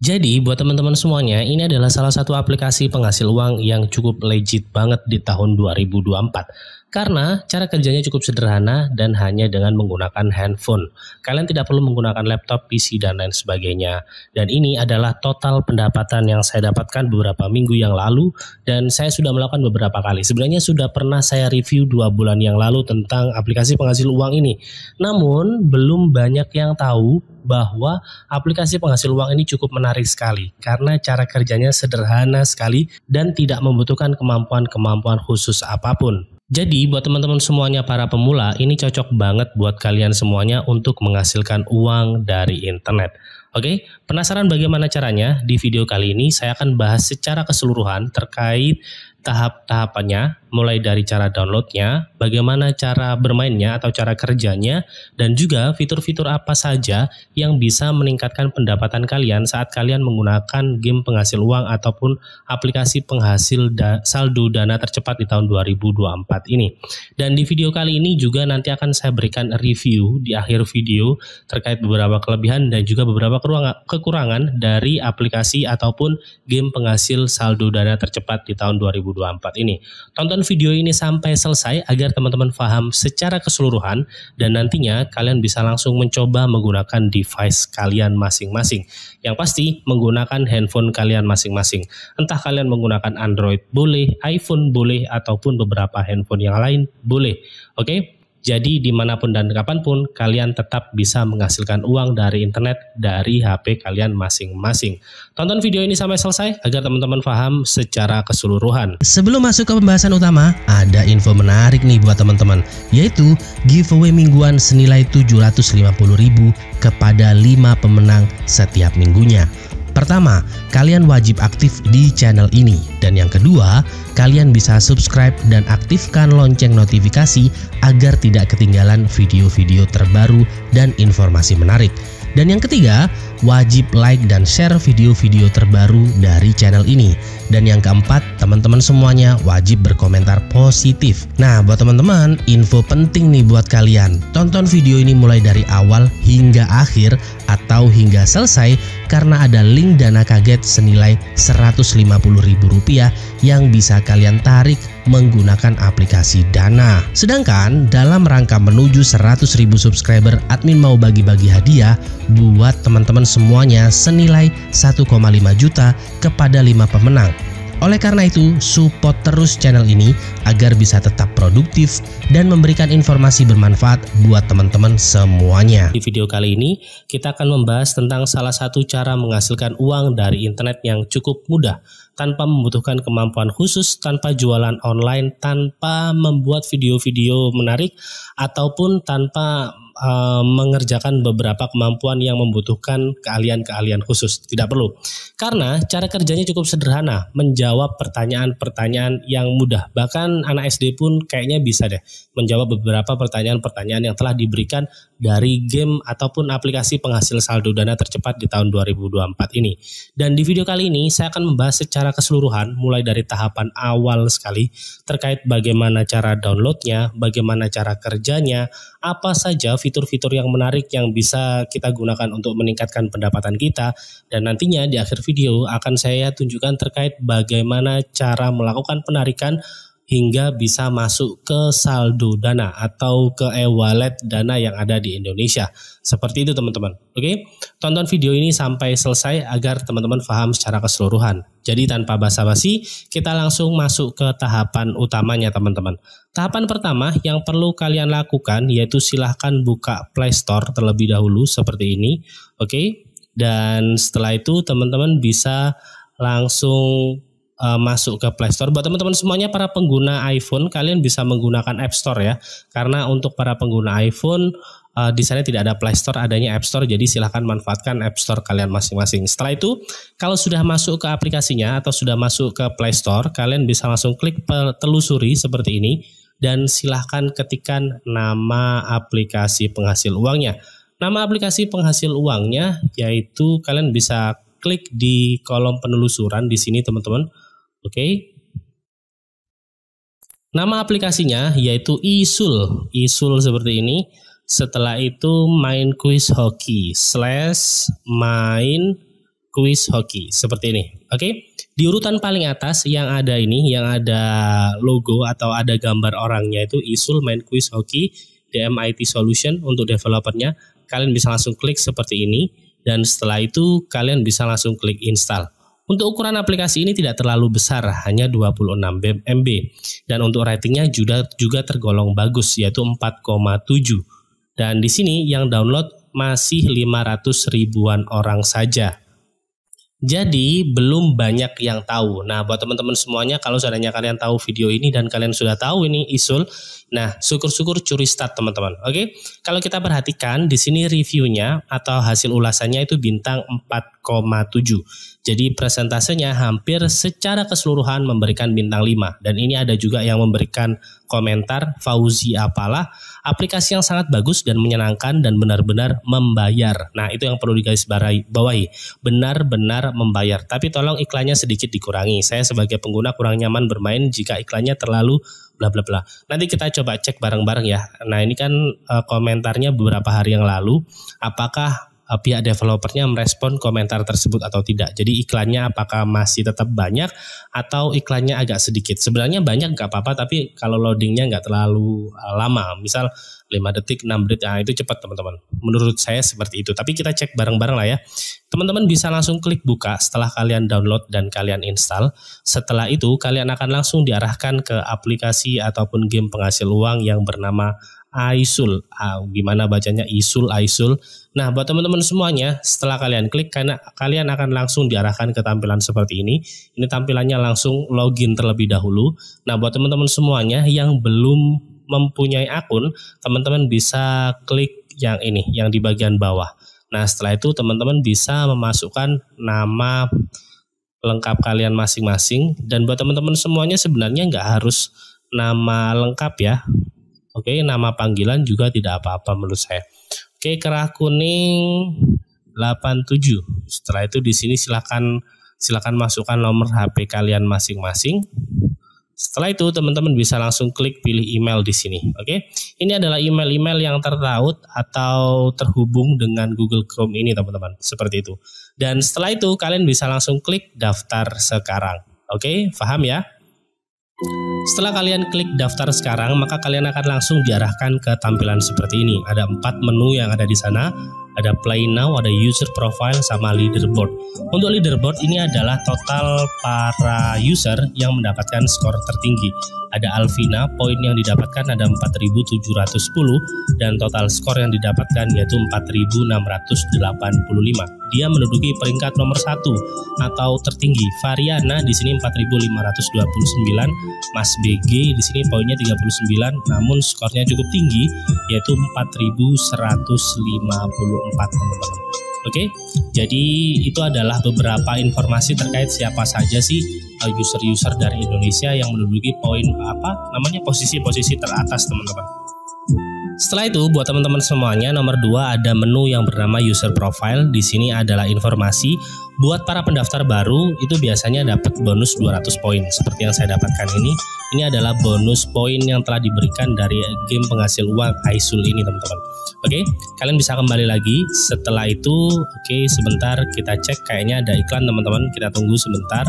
Jadi buat teman-teman semuanya, ini adalah salah satu aplikasi penghasil uang yang cukup legit banget di tahun 2024. Karena cara kerjanya cukup sederhana dan hanya dengan menggunakan handphone. Kalian tidak perlu menggunakan laptop, PC, dan lain sebagainya. Dan ini adalah total pendapatan yang saya dapatkan beberapa minggu yang lalu dan saya sudah melakukan beberapa kali. Sebenarnya sudah pernah saya review 2 bulan yang lalu tentang aplikasi penghasil uang ini. Namun belum banyak yang tahu bahwa aplikasi penghasil uang ini cukup menarik sekali karena cara kerjanya sederhana sekali dan tidak membutuhkan kemampuan-kemampuan khusus apapun. Jadi buat teman-teman semuanya para pemula, ini cocok banget buat kalian semuanya untuk menghasilkan uang dari internet. Oke, penasaran bagaimana caranya? Di video kali ini saya akan bahas secara keseluruhan terkait tahap-tahapannya, mulai dari cara downloadnya, bagaimana cara bermainnya atau cara kerjanya, dan juga fitur-fitur apa saja yang bisa meningkatkan pendapatan kalian saat kalian menggunakan game penghasil uang ataupun aplikasi penghasil saldo dana tercepat di tahun 2024 ini. Dan di video kali ini juga nanti akan saya berikan review di akhir video terkait beberapa kelebihan dan juga beberapa kekurangan dari aplikasi ataupun game penghasil saldo dana tercepat di tahun 2024 ini. Tonton video ini sampai selesai agar teman-teman paham secara keseluruhan dan nantinya kalian bisa langsung mencoba menggunakan device kalian masing-masing. Yang pasti menggunakan handphone kalian masing-masing. Entah kalian menggunakan Android boleh, iPhone boleh, ataupun beberapa handphone yang lain boleh. Oke? Jadi dimanapun dan kapanpun kalian tetap bisa menghasilkan uang dari internet dari HP kalian masing-masing. Tonton video ini sampai selesai agar teman-teman paham secara keseluruhan. Sebelum masuk ke pembahasan utama, ada info menarik nih buat teman-teman, yaitu giveaway mingguan senilai 750.000 kepada 5 pemenang setiap minggunya. Pertama, kalian wajib aktif di channel ini. Dan yang kedua, kalian bisa subscribe dan aktifkan lonceng notifikasi agar tidak ketinggalan video-video terbaru dan informasi menarik. Dan yang ketiga, wajib like dan share video-video terbaru dari channel ini. Dan yang keempat, teman-teman semuanya wajib berkomentar positif. Nah, buat teman-teman, info penting nih buat kalian. Tonton video ini mulai dari awal hingga akhir atau hingga selesai karena ada link dana kaget senilai Rp150.000 yang bisa kalian tarik menggunakan aplikasi Dana. Sedangkan dalam rangka menuju 100.000 subscriber, admin mau bagi-bagi hadiah buat teman-teman semuanya senilai 1,5 juta kepada 5 pemenang. Oleh karena itu, support terus channel ini agar bisa tetap produktif dan memberikan informasi bermanfaat buat teman-teman semuanya. Di video kali ini, kita akan membahas tentang salah satu cara menghasilkan uang dari internet yang cukup mudah, tanpa membutuhkan kemampuan khusus, tanpa jualan online, tanpa membuat video-video menarik, ataupun tanpa mengerjakan beberapa kemampuan yang membutuhkan keahlian-keahlian khusus. Tidak perlu. Karena cara kerjanya cukup sederhana, menjawab pertanyaan-pertanyaan yang mudah. Bahkan anak SD pun kayaknya bisa deh menjawab beberapa pertanyaan-pertanyaan yang telah diberikan dari game ataupun aplikasi penghasil saldo dana tercepat di tahun 2024 ini. Dan di video kali ini saya akan membahas secara keseluruhan mulai dari tahapan awal sekali terkait bagaimana cara downloadnya, bagaimana cara kerjanya, apa saja fitur-fitur yang menarik yang bisa kita gunakan untuk meningkatkan pendapatan kita, dan nantinya di akhir video akan saya tunjukkan terkait bagaimana cara melakukan penarikan hingga bisa masuk ke saldo dana atau ke e-wallet dana yang ada di Indonesia. Seperti itu teman-teman. Oke, tonton video ini sampai selesai agar teman-teman paham secara keseluruhan. Jadi tanpa basa-basi, kita langsung masuk ke tahapan utamanya teman-teman. Tahapan pertama yang perlu kalian lakukan yaitu silahkan buka Play Store terlebih dahulu seperti ini. Oke, dan setelah itu teman-teman bisa langsung masuk ke Play Store. Buat teman-teman semuanya para pengguna iPhone, kalian bisa menggunakan App Store ya. Karena untuk para pengguna iPhone di sana tidak ada Play Store, adanya App Store. Jadi silahkan manfaatkan App Store kalian masing-masing. Setelah itu, kalau sudah masuk ke aplikasinya atau sudah masuk ke Play Store, kalian bisa langsung klik telusuri seperti ini dan silahkan ketikkan nama aplikasi penghasil uangnya. Nama aplikasi penghasil uangnya yaitu kalian bisa klik di kolom penelusuran di sini teman-teman. Oke. Nama aplikasinya yaitu iSul seperti ini. Setelah itu main quiz hoki /main Quiz Hoki seperti ini. Oke. Di urutan paling atas yang ada ini, yang ada logo atau ada gambar orangnya itu Isul main Quiz Hoki DMIT Solution untuk developernya. Kalian bisa langsung klik seperti ini dan setelah itu kalian bisa langsung klik install. Untuk ukuran aplikasi ini tidak terlalu besar, hanya 26 MB dan untuk ratingnya juga tergolong bagus yaitu 4,7. Dan di sini yang download masih 500 ribuan orang saja. Jadi belum banyak yang tahu. Nah, buat teman-teman semuanya, kalau seandainya kalian tahu video ini dan kalian sudah tahu ini Isul, nah syukur-syukur curi start teman-teman. Oke, kalau kita perhatikan di sini reviewnya atau hasil ulasannya itu bintang 4,7. Jadi presentasenya hampir secara keseluruhan memberikan bintang 5. Dan ini ada juga yang memberikan komentar, Fauzi apalah, aplikasi yang sangat bagus dan menyenangkan dan benar-benar membayar. Nah, itu yang perlu digarisbawahi, benar-benar membayar. Tapi tolong iklannya sedikit dikurangi. Saya sebagai pengguna kurang nyaman bermain jika iklannya terlalu bla bla bla. Nanti kita coba cek bareng-bareng ya. Nah, ini kan komentarnya beberapa hari yang lalu. Apakah pihak developernya merespon komentar tersebut atau tidak. Jadi iklannya apakah masih tetap banyak atau iklannya agak sedikit. Sebenarnya banyak nggak apa-apa, tapi kalau loadingnya nggak terlalu lama. Misal 5 detik, 6 detik, nah itu cepat teman-teman. Menurut saya seperti itu. Tapi kita cek bareng-bareng lah ya. Teman-teman bisa langsung klik buka setelah kalian download dan kalian install. Setelah itu kalian akan langsung diarahkan ke aplikasi ataupun game penghasil uang yang bernama Aisul. Gimana bacanya Isul, Aisul. Nah, buat teman-teman semuanya, setelah kalian klik, karena kalian akan langsung diarahkan ke tampilan seperti ini. Ini tampilannya langsung login terlebih dahulu. Nah, buat teman-teman semuanya yang belum mempunyai akun, teman-teman bisa klik yang ini, yang di bagian bawah. Nah, setelah itu teman-teman bisa memasukkan nama lengkap kalian masing-masing. Dan buat teman-teman semuanya sebenarnya nggak harus nama lengkap ya. Oke, nama panggilan juga tidak apa-apa menurut saya. Oke, kerah kuning 87. Setelah itu di sini silakan masukkan nomor HP kalian masing-masing. Setelah itu teman-teman bisa langsung klik pilih email di sini. Oke, ini adalah email-email yang tertaut atau terhubung dengan Google Chrome ini teman-teman. Seperti itu. Dan setelah itu kalian bisa langsung klik daftar sekarang. Oke, paham ya? Setelah kalian klik daftar sekarang, maka kalian akan langsung diarahkan ke tampilan seperti ini. Ada 4 menu yang ada di sana. Ada Play Now, ada User Profile, sama Leaderboard. Untuk Leaderboard ini adalah total para user yang mendapatkan skor tertinggi. Ada Alvina, poin yang didapatkan ada 4.710 dan total skor yang didapatkan yaitu 4.685. Dia menduduki peringkat nomor 1 atau tertinggi. Variana di sini 4.529, Mas BG di sini poinnya 39, namun skornya cukup tinggi yaitu 4.154 teman-teman. Oke, jadi itu adalah beberapa informasi terkait siapa saja sih user-user dari Indonesia yang menduduki poin posisi-posisi teratas teman-teman. Setelah itu buat teman-teman semuanya, nomor 2 ada menu yang bernama User Profile. Di sini adalah informasi buat para pendaftar baru itu biasanya dapat bonus 200 poin seperti yang saya dapatkan ini. Ini adalah bonus poin yang telah diberikan dari game penghasil uang Aisul ini teman-teman. Oke, kalian bisa kembali lagi. Setelah itu, sebentar kita cek, kayaknya ada iklan teman-teman. Kita tunggu sebentar.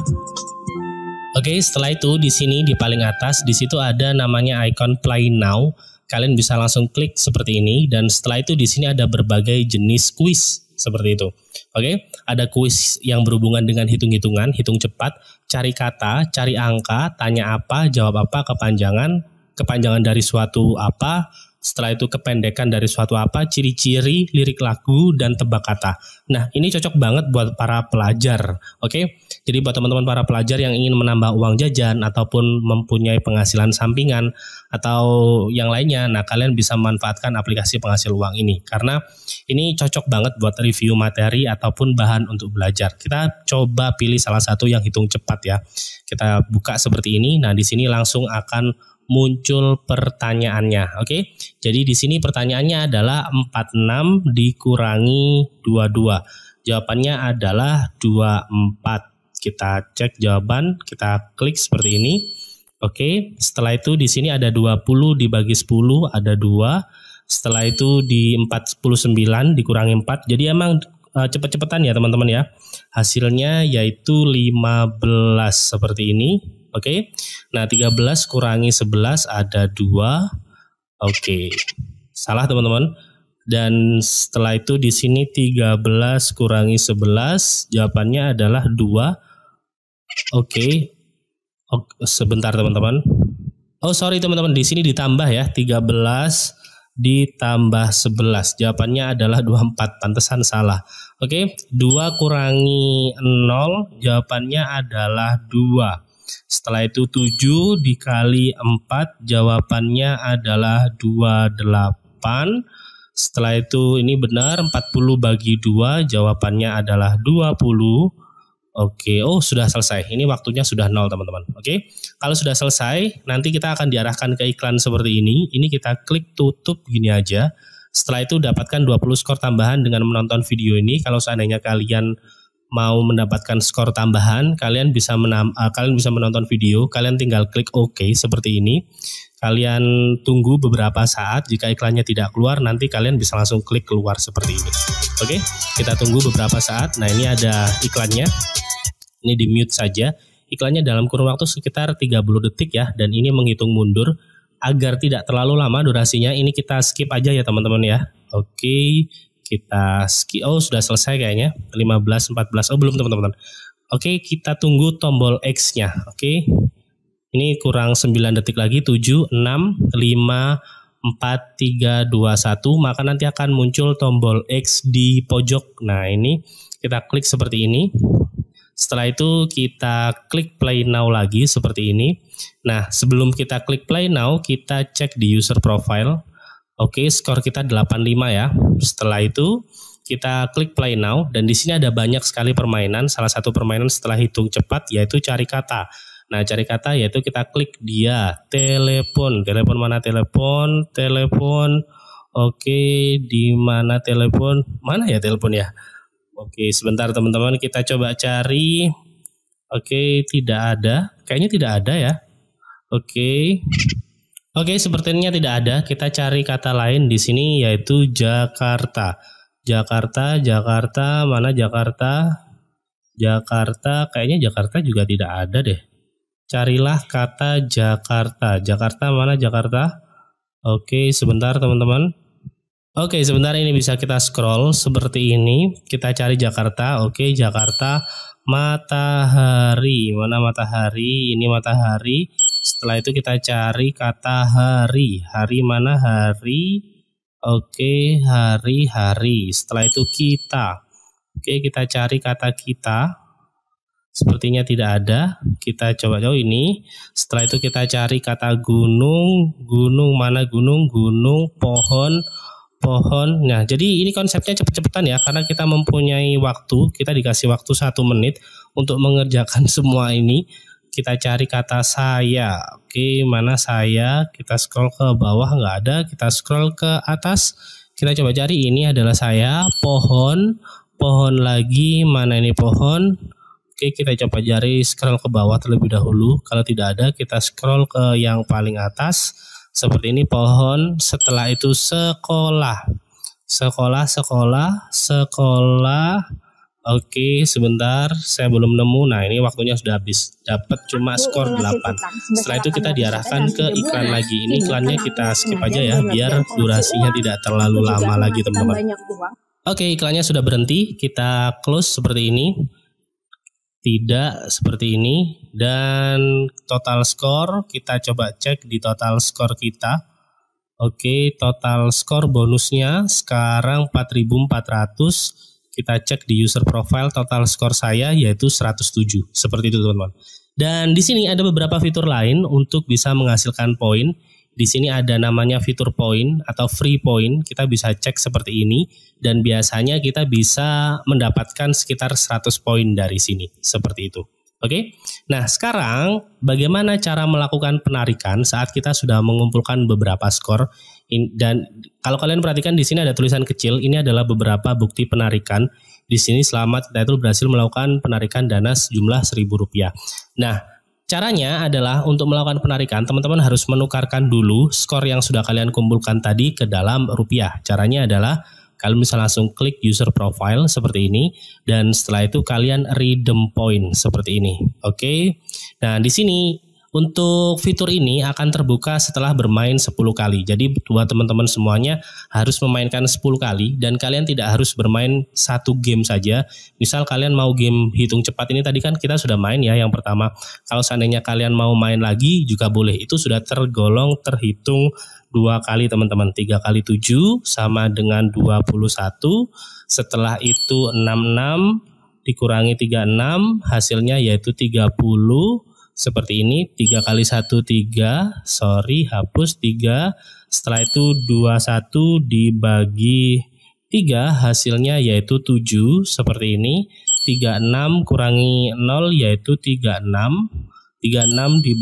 Oke, setelah itu di sini di paling atas di situ ada namanya icon Play Now. Kalian bisa langsung klik seperti ini dan setelah itu di sini ada berbagai jenis kuis seperti itu. Oke, ada kuis yang berhubungan dengan hitung-hitungan, hitung cepat, cari kata, cari angka, tanya apa, jawab apa, kepanjangan dari suatu apa. Setelah itu kependekan dari suatu apa, ciri-ciri, lirik lagu, dan tebak kata. Nah, ini cocok banget buat para pelajar. Oke, jadi buat teman-teman para pelajar yang ingin menambah uang jajan ataupun mempunyai penghasilan sampingan atau yang lainnya, nah kalian bisa memanfaatkan aplikasi penghasil uang ini. Karena ini cocok banget buat review materi ataupun bahan untuk belajar. Kita coba pilih salah satu yang hitung cepat ya. Kita buka seperti ini. Nah, di sini langsung akan muncul pertanyaannya. Oke. Jadi di sini pertanyaannya adalah 46 dikurangi 22. Jawabannya adalah 24. Kita cek jawaban, kita klik seperti ini. Oke, setelah itu di sini ada 20 dibagi 10 ada 2. Setelah itu di 49 dikurangi 4. Jadi emang cepet-cepetan ya teman-teman ya. Hasilnya yaitu 15 seperti ini. Oke. Nah 13 kurangi 11 ada 2. Oke. Salah teman-teman. Dan setelah itu di sini 13 kurangi 11 jawabannya adalah 2. Oke. Sebentar teman-teman. Oh sorry teman-teman, di sini ditambah ya, 13 ditambah 11. Jawabannya adalah 24, pantesan salah. Oke, 2 kurangi 0, jawabannya adalah 2. Setelah itu 7 dikali 4, jawabannya adalah 28. Setelah itu ini benar, 40 bagi 2, jawabannya adalah 20. Oke, oh sudah selesai. Ini waktunya sudah 0 teman-teman. Oke, kalau sudah selesai, nanti kita akan diarahkan ke iklan seperti ini. Ini kita klik tutup gini aja. Setelah itu dapatkan 20 skor tambahan dengan menonton video ini. Kalau seandainya kalian mau mendapatkan skor tambahan, kalian bisa menonton video. Kalian tinggal klik OK seperti ini. Kalian tunggu beberapa saat. Jika iklannya tidak keluar, nanti kalian bisa langsung klik keluar seperti ini. Oke, kita tunggu beberapa saat. Nah ini ada iklannya. Ini di mute saja. Iklannya dalam kurun waktu sekitar 30 detik ya. Dan ini menghitung mundur. Agar tidak terlalu lama durasinya, ini kita skip aja ya teman-teman ya. Oke, kita skip. Oh sudah selesai kayaknya. 15, 14. Oh belum teman-teman. Oke, kita tunggu tombol X-nya. Oke. Ini kurang 9 detik lagi. 7, 6, 5, 4, 3, 2, 1. Maka nanti akan muncul tombol X di pojok. Nah ini kita klik seperti ini. Setelah itu kita klik play now lagi seperti ini. Nah sebelum kita klik play now, kita cek di user profile. Oke, skor kita 85 ya. Setelah itu kita klik play now dan di sini ada banyak sekali permainan. Salah satu permainan setelah hitung cepat yaitu cari kata. Nah cari kata yaitu kita klik dia telepon. Telepon mana telepon? Telepon. Oke, di mana telepon? Mana ya telepon ya? Oke, sebentar teman-teman, kita coba cari. Oke, tidak ada. Kayaknya tidak ada ya. Oke. Oke, sepertinya tidak ada. Kita cari kata lain di sini yaitu Jakarta. Jakarta, Jakarta, mana Jakarta? Jakarta, kayaknya Jakarta juga tidak ada deh. Carilah kata Jakarta. Jakarta mana Jakarta? Oke, sebentar teman-teman. Oke, sebentar ini bisa kita scroll seperti ini. Kita cari Jakarta. Oke, Jakarta. Matahari. Mana matahari? Ini matahari. Setelah itu kita cari kata hari. Hari mana hari? Oke, hari. Setelah itu kita. Oke, kita cari kata kita. Sepertinya tidak ada. Kita coba jauh ini. Setelah itu kita cari kata gunung. Gunung mana gunung? Gunung, pohon. Nah jadi ini konsepnya cepet-cepetan ya, karena kita mempunyai waktu, kita dikasih waktu 1 menit untuk mengerjakan semua ini. Kita cari kata saya. Oke, mana saya? Kita scroll ke bawah, nggak ada. Kita scroll ke atas, kita coba cari, ini adalah saya. Pohon lagi, mana ini pohon? Oke, kita coba cari, scroll ke bawah terlebih dahulu. Kalau tidak ada, kita scroll ke yang paling atas. Seperti ini pohon. Setelah itu sekolah. Oke, sebentar, saya belum nemu. Nah ini waktunya sudah habis. Dapat cuma skor 8. Setelah itu kita diarahkan ke iklan lagi. Ini iklannya kita skip aja ya, biar durasinya tidak terlalu lama lagi teman-teman. Oke, iklannya sudah berhenti. Kita close seperti ini. Tidak seperti ini. Dan total skor kita coba cek di total skor kita. Oke, total skor bonusnya sekarang 4.400. Kita cek di user profile, total skor saya yaitu 107. Seperti itu teman-teman. Dan di sini ada beberapa fitur lain untuk bisa menghasilkan poin. Di sini ada namanya fitur poin atau free point. Kita bisa cek seperti ini dan biasanya kita bisa mendapatkan sekitar 100 poin dari sini. Seperti itu. Oke. Nah, sekarang bagaimana cara melakukan penarikan saat kita sudah mengumpulkan beberapa skor? Dan kalau kalian perhatikan di sini ada tulisan kecil, ini adalah beberapa bukti penarikan. Di sini selamat kita itu berhasil melakukan penarikan dana sejumlah Rp1.000. Nah, caranya adalah untuk melakukan penarikan, teman-teman harus menukarkan dulu skor yang sudah kalian kumpulkan tadi ke dalam rupiah. Caranya adalah kalian bisa langsung klik user profile seperti ini, dan setelah itu kalian redeem point seperti ini. Oke. Nah, di sini untuk fitur ini akan terbuka setelah bermain 10 kali. Jadi buat teman-teman semuanya harus memainkan 10 kali dan kalian tidak harus bermain satu game saja. Misal kalian mau game hitung cepat ini tadi kan kita sudah main ya yang pertama. Kalau seandainya kalian mau main lagi juga boleh. Itu sudah terhitung 2 kali teman-teman. 3 kali 7 sama dengan 21. Setelah itu 66 dikurangi 36 hasilnya yaitu 30. Seperti ini, 3 kali 1 3, hapus 3, setelah itu 21 dibagi 3 hasilnya yaitu 7, seperti ini, 36 kurangi 0 yaitu 36, 36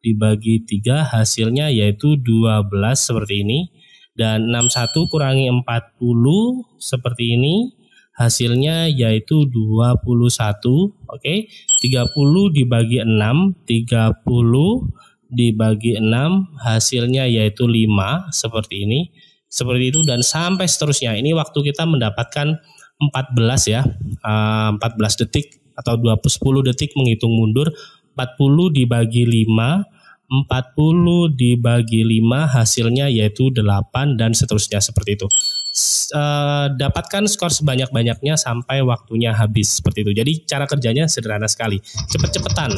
dibagi 3 hasilnya yaitu 12 seperti ini, dan 61 kurangi 40 seperti ini, hasilnya yaitu 21, oke. 30 dibagi 6, 30 dibagi 6 hasilnya yaitu 5 seperti ini. Seperti itu dan sampai seterusnya. Ini waktu kita mendapatkan 14 ya. 14 detik atau 10 detik menghitung mundur. 40 dibagi 5, 40 dibagi 5 hasilnya yaitu 8 dan seterusnya seperti itu. Dapatkan skor sebanyak-banyaknya sampai waktunya habis seperti itu. Jadi cara kerjanya sederhana sekali, cepet-cepetan.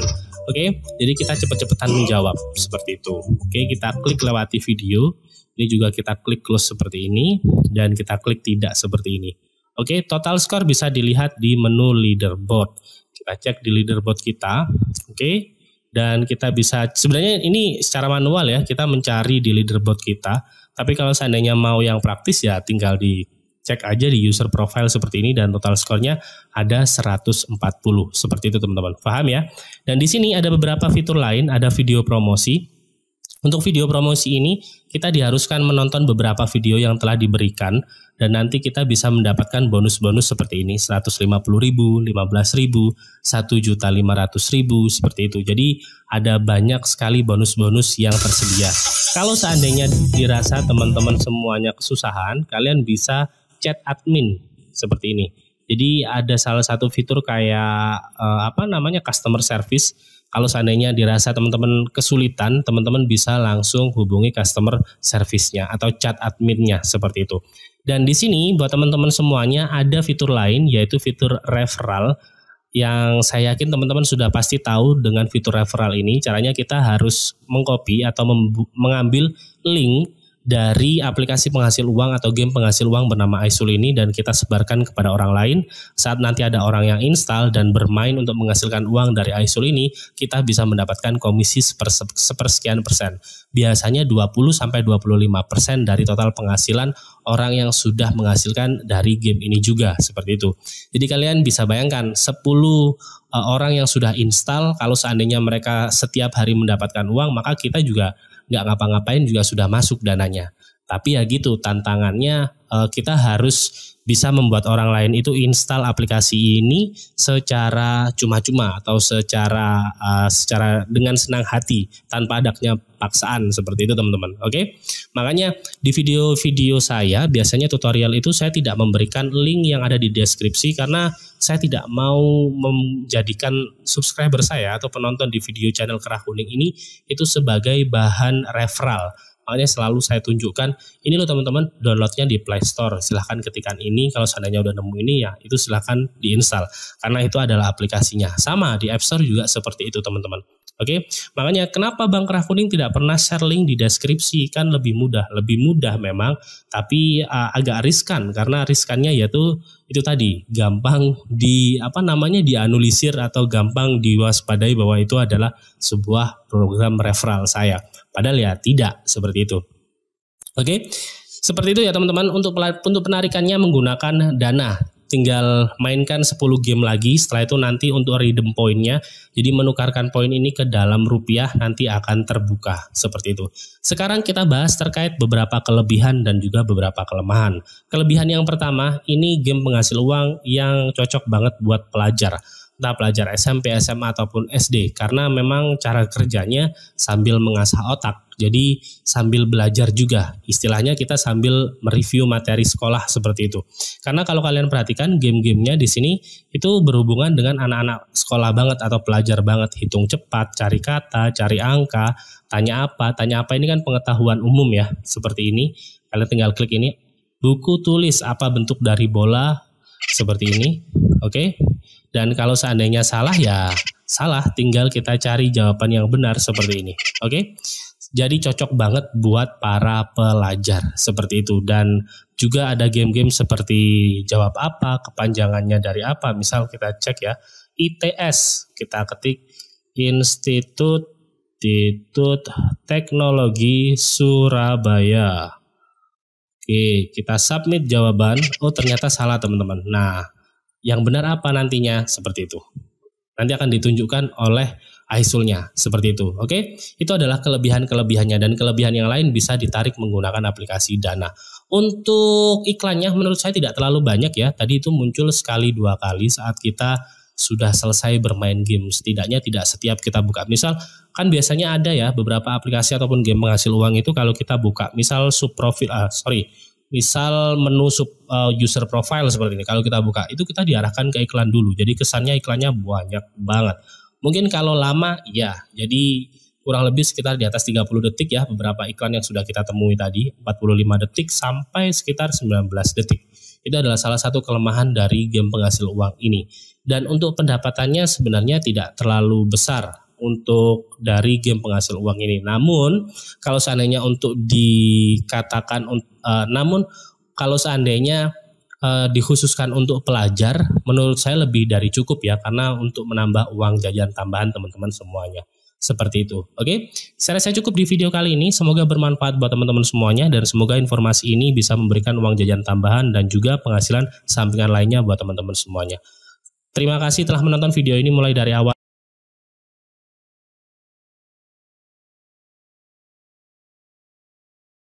Oke, jadi kita cepet-cepetan menjawab seperti itu. Oke, kita klik lewati video. Ini juga kita klik close seperti ini dan kita klik tidak seperti ini. Oke, total skor bisa dilihat di menu leaderboard. Kita cek di leaderboard kita. Oke. Dan kita bisa, sebenarnya ini secara manual ya, kita mencari di leaderboard kita. Tapi kalau seandainya mau yang praktis ya tinggal dicek aja di user profile seperti ini dan total skornya ada 140. Seperti itu teman-teman. Paham ya? Dan di sini ada beberapa fitur lain, ada video promosi. Untuk video promosi ini kita diharuskan menonton beberapa video yang telah diberikan dan nanti kita bisa mendapatkan bonus-bonus seperti ini 150.000, 15.000, 1.500.000 seperti itu. Jadi ada banyak sekali bonus-bonus yang tersedia. Kalau seandainya dirasa teman-teman semuanya kesusahan, kalian bisa chat admin seperti ini. Jadi ada salah satu fitur kayak customer service. Kalau seandainya dirasa teman-teman kesulitan, teman-teman bisa langsung hubungi customer service-nya atau chat admin-nya seperti itu. Dan di sini buat teman-teman semuanya ada fitur lain yaitu fitur referral yang saya yakin teman-teman sudah pasti tahu. Dengan fitur referral ini caranya kita harus mengcopy atau mengambil link dari aplikasi penghasil uang atau game penghasil uang bernama iSul ini dan kita sebarkan kepada orang lain. Saat nanti ada orang yang install dan bermain untuk menghasilkan uang dari iSul ini, kita bisa mendapatkan komisi sepersekian persen. Biasanya 20-25% dari total penghasilan orang yang sudah menghasilkan dari game ini juga seperti itu. Jadi kalian bisa bayangkan 10 orang yang sudah install, kalau seandainya mereka setiap hari mendapatkan uang, maka kita juga nggak ngapa-ngapain juga sudah masuk dananya. Tapi ya gitu, tantangannya kita harus bisa membuat orang lain itu install aplikasi ini secara cuma-cuma atau secara dengan senang hati tanpa adanya paksaan seperti itu teman-teman. Oke? Makanya di video-video saya biasanya tutorial itu saya tidak memberikan link yang ada di deskripsi karena saya tidak mau menjadikan subscriber saya atau penonton di video channel Kerah Kuning ini itu sebagai bahan referral. Makanya selalu saya tunjukkan, ini loh teman-teman, downloadnya di Play Store. Silahkan ketikkan ini, kalau seandainya udah nemu ini ya itu silahkan diinstal. Karena itu adalah aplikasinya. Sama di App Store juga seperti itu teman-teman. Oke, makanya kenapa Bang Kerah Kuning tidak pernah share link di deskripsi? Kan lebih mudah memang, tapi agak riskan. Karena riskannya yaitu itu tadi, gampang dianulisir atau gampang diwaspadai bahwa itu adalah sebuah program referral saya. Padahal ya tidak seperti itu. Oke, seperti itu ya teman-teman. Untuk penarikannya menggunakan Dana. Tinggal mainkan 10 game lagi. Setelah itu nanti untuk redeem poinnya. Jadi menukarkan poin ini ke dalam rupiah nanti akan terbuka. Seperti itu. Sekarang kita bahas terkait beberapa kelebihan dan juga beberapa kelemahan. Kelebihan yang pertama, ini game penghasil uang yang cocok banget buat pelajar. entah pelajar SMP, SMA ataupun SD, karena memang cara kerjanya sambil mengasah otak. Jadi sambil belajar juga, istilahnya kita sambil mereview materi sekolah seperti itu. Karena kalau kalian perhatikan game-gamenya di sini itu berhubungan dengan anak-anak sekolah banget atau pelajar banget, hitung cepat, cari kata, cari angka, tanya apa ini kan pengetahuan umum ya, seperti ini. Kalian tinggal klik ini, buku tulis apa bentuk dari bola, seperti ini, oke. Dan kalau seandainya salah ya salah, tinggal kita cari jawaban yang benar seperti ini, oke. Jadi cocok banget buat para pelajar seperti itu. Dan juga ada game-game seperti jawab apa, kepanjangannya dari apa. Misal kita cek ya, ITS, kita ketik Institut Teknologi Surabaya. Oke, kita submit jawaban. Oh, ternyata salah teman-teman. Nah, yang benar apa nantinya? Seperti itu. Nanti akan ditunjukkan oleh ISUL-nya seperti itu. Oke, itu adalah kelebihan-kelebihannya, dan kelebihan yang lain bisa ditarik menggunakan aplikasi Dana. Untuk iklannya menurut saya tidak terlalu banyak ya. Tadi itu muncul sekali 2 kali saat kita sudah selesai bermain game. Setidaknya tidak setiap kita buka. Misal kan biasanya ada ya beberapa aplikasi ataupun game penghasil uang itu kalau kita buka, misal misal menu user profile seperti ini, kalau kita buka itu kita diarahkan ke iklan dulu. Jadi kesannya iklannya banyak banget. Mungkin kalau lama ya, jadi kurang lebih sekitar di atas 30 detik ya beberapa iklan yang sudah kita temui tadi, 45 detik sampai sekitar 19 detik. Itu adalah salah satu kelemahan dari game penghasil uang ini. Dan untuk pendapatannya sebenarnya tidak terlalu besar untuk dari game penghasil uang ini. Namun kalau seandainya kalau seandainya dikhususkan untuk pelajar, menurut saya lebih dari cukup ya, karena untuk menambah uang jajan tambahan teman-teman semuanya. Seperti itu. Oke, saya rasa cukup di video kali ini. Semoga bermanfaat buat teman-teman semuanya, dan semoga informasi ini bisa memberikan uang jajan tambahan dan juga penghasilan sampingan lainnya buat teman-teman semuanya. Terima kasih telah menonton video ini mulai dari awal.